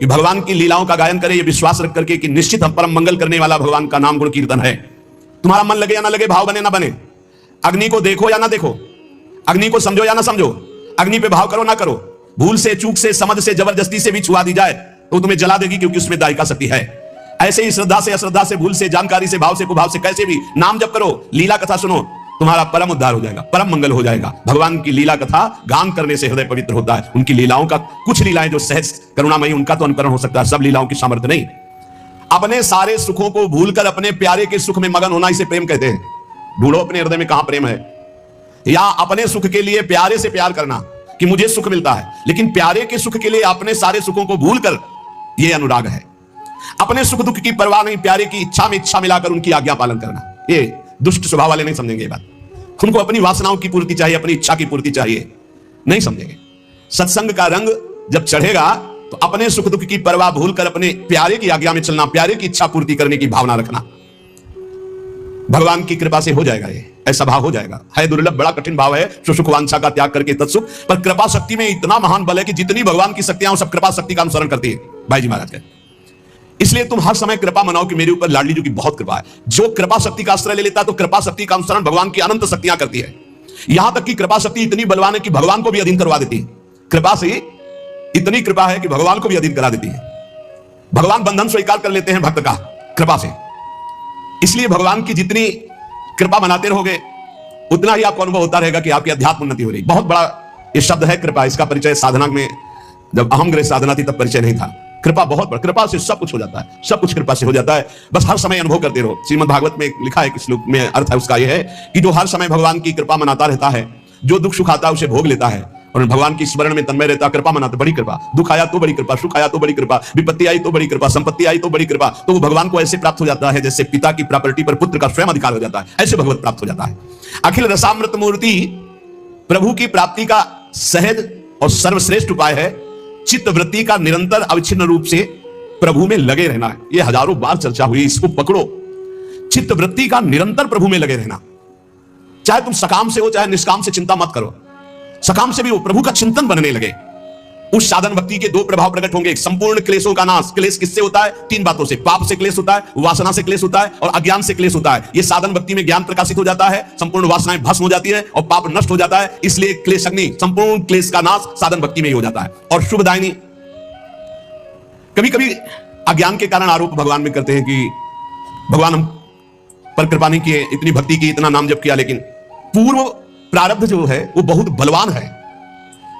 कि भगवान की लीलाओं का गायन करें, ये विश्वास रख करके कि निश्चित हम परम मंगल करने वाला भगवान का नाम गुण कीर्तन है। तुम्हारा मन लगे या ना लगे, भाव बने ना बने, अग्नि को देखो या ना देखो, अग्नि को समझो या ना समझो, अग्नि पे भाव करो ना करो, भूल से, चूक से, समझ से, जबरदस्ती से भी छुआ दी जाए तो तुम्हें जला देगी, क्योंकि उसमें दायिका शक्ति है। ऐसे ही श्रद्धा से, अश्रद्धा से, भूल से, जानकारी से, भाव से, कुभाव से, कैसे भी नाम जप करो, लीला कथा सुनो, तुम्हारा परम उद्धार हो जाएगा, परम मंगल हो जाएगा। भगवान की लीला कथा गान करने से हृदय पवित्र होता है। उनकी लीलाओं का, कुछ लीलाएं जो सहज करुणामयी, उनका तो अनुकरण हो सकता है, सब लीलाओं की सामर्थ्य नहीं। अपने सारे सुखों को भूलकर अपने प्यारे के सुख में मगन होना, इसे प्रेम कहते हैं। ढूंढो अपने हृदय में कहां प्रेम है। या अपने सुख के लिए प्यारे से प्यार करना कि मुझे सुख मिलता है, लेकिन प्यारे के सुख के लिए अपने सारे सुखों को भूलकर, यह अनुराग है। अपने सुख दुख की परवाह नहीं, प्यारे की इच्छा में इच्छा मिलाकर उनकी आज्ञा पालन करना, ये दुष्ट स्वभाव वाले नहीं समझेंगे ये बात। उनको अपनी वासनाओं की पूर्ति चाहिए, अपनी इच्छा की पूर्ति चाहिए, नहीं समझेंगे। सत्संग का रंग जब चढ़ेगा तो अपने सुख दुख की परवाह भूलकर अपने प्यारे की आज्ञा में चलना, प्यारे की इच्छा पूर्ति करने की भावना रखना, भगवान की कृपा से हो जाएगा। ये ऐसा भाव हो जाएगा। है दुर्लभ, बड़ा कठिन भाव है, सुख वांछा का त्याग करके तत्सुख। पर कृपा शक्ति में इतना महान बल है कि जितनी भगवान की शक्तियां सब कृपा शक्ति का अनुसरण करती है। भाई जी महाराज का इसलिए तुम हर समय कृपा मनाओ कि मेरे ऊपर लाडली जी की बहुत कृपा है। जो कृपा शक्ति का आश्रय ले लेता है तो कृपा शक्ति का अनुसरण भगवान की अनंत शक्तियां करती है। यहां तक कि कृपा शक्ति इतनी बलवान है कि भगवान को भी अधीन करवा देती है। कृपा से इतनी कृपा है कि भगवान को भी अधीन करा देती है। भगवान बंधन स्वीकार कर लेते हैं भक्त का कृपा से। इसलिए भगवान की जितनी कृपा मनाते रहोगे उतना ही आपको अनुभव होता रहेगा कि आपकी अध्यात्म उन्नति हो रही। बहुत बड़ा ये शब्द है कृपा। इसका परिचय साधना में, जब अहम ग्रह साधना थी तब परिचय नहीं था। कृपा बहुत बड़ा, कृपा से सब कुछ हो जाता है, सब कुछ कृपा से हो जाता है। बस हर समय अनुभव करते रहो। श्रीमद् भागवत में लिखा है कि श्लोक में अर्थ है उसका यह है कि जो हर समय भगवान की कृपा मनाता रहता है, जो दुख सुख आता है उसे भोग लेता है और भगवान की स्मरण में तन्मय रहता, कृपा मनाता, बड़ी कृपा। दुख आया तो बड़ी कृपा, सुख आया तो बड़ी कृपा, विपत्ति आई तो बड़ी कृपा, संपत्ति आई तो बड़ी कृपा। तो वो भगवान को ऐसे प्राप्त हो जाता है जैसे पिता की प्रॉपर्टी पर पुत्र का स्वयं अधिकार हो जाता है, ऐसे भगवत प्राप्त हो जाता है। अखिल रसामृत मूर्ति प्रभु की प्राप्ति का सहज और सर्वश्रेष्ठ उपाय है चित्त वृत्ति का निरंतर अविच्छिन्न रूप से प्रभु में लगे रहना है। ये हजारों बार चर्चा हुई, इसको पकड़ो। चित्त वृत्ति का निरंतर प्रभु में लगे रहना, चाहे तुम सकाम से हो चाहे निष्काम से, चिंता मत करो। सकाम से भी हो, प्रभु का चिंतन बनने लगे। उस साधन भक्ति के दो प्रभाव प्रकट होंगे। संपूर्ण क्लेशों का नाश। क्लेश किससे होता है? तीन बातों से। पाप से क्लेश होता है, वासना से क्लेश होता है और अज्ञान से क्लेश होता है। ये साधन भक्ति में ज्ञान प्रकाशित हो जाता है, संपूर्ण वासनाएं भस्म हो जाती है और पाप नष्ट हो जाता है। इसलिए क्लेश अग्नि, संपूर्ण क्लेश का नाश साधन भक्ति में ही हो जाता है। और शुभदायिनी, कभी कभी अज्ञान के कारण आरोप भगवान में करते हैं कि भगवान हम पर कृपा नहीं किए, इतनी भक्ति की, इतना नाम जप किया, लेकिन पूर्व प्रारब्ध जो है वो बहुत बलवान है।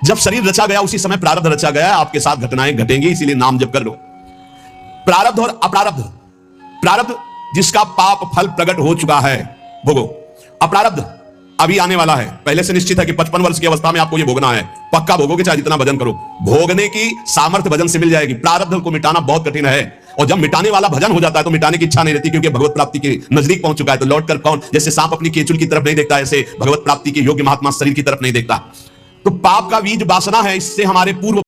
जब शरीर रचा गया उसी समय प्रारब्ध रचा गया, आपके साथ घटनाएं घटेंगी, इसीलिए नाम जप कर लो। प्रारब्ध और अप्रारब्ध। प्रारब्ध जिसका पाप फल प्रकट हो चुका है भोगो, अप्रारब्ध अभी आने वाला है। पहले से निश्चित है कि 55 वर्ष की अवस्था में आपको ये भोगना है, पक्का भोगोगे, चाहे जितना भजन करो। भोगने की सामर्थ्य भजन से मिल जाएगी। प्रारब्ध को मिटाना बहुत कठिन है, और जब मिटाने वाला भजन हो जाता है तो मिटाने की इच्छा नहीं रहती, क्योंकि भगवत प्राप्ति के नजदीक पहुंच चुका है। तो लौट कर कौन, जैसे सांप अपनी केचुल की तरफ नहीं देखता, ऐसे भगवत प्राप्ति के योग्य महात्मा शरीर की तरफ नहीं देखता। तो पाप का बीज वासना है, इससे हमारे पूर्व